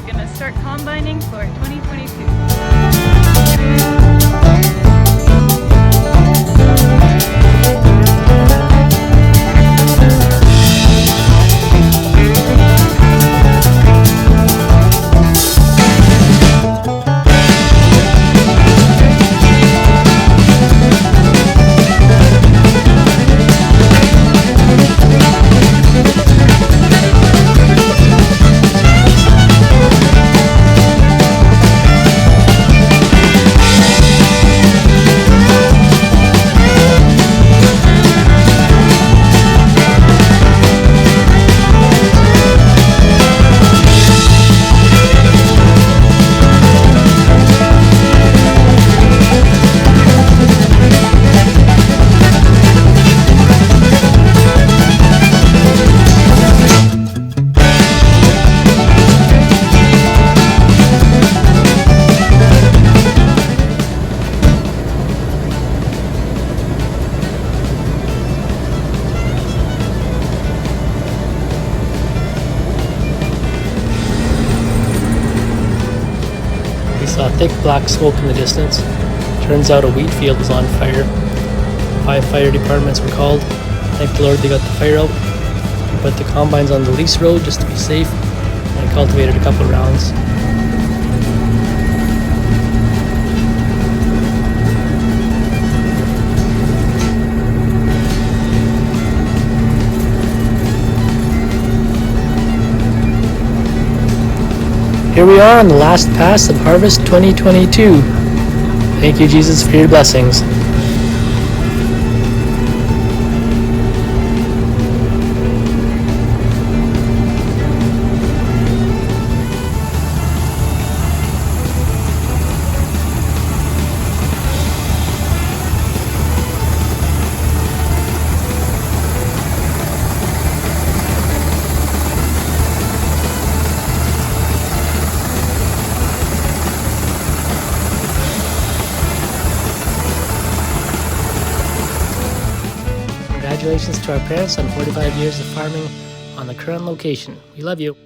gonna start combining for 2022. We saw thick black smoke in the distance. Turns out a wheat field was on fire. 5 fire departments were called. Thank the Lord they got the fire out. We put the combines on the lease road just to be safe and cultivated a couple rounds. Here we are on the last pass of Harvest 2022. Thank you, Jesus, for your blessings. Congratulations to our parents on 45 years of farming on the current location. We love you.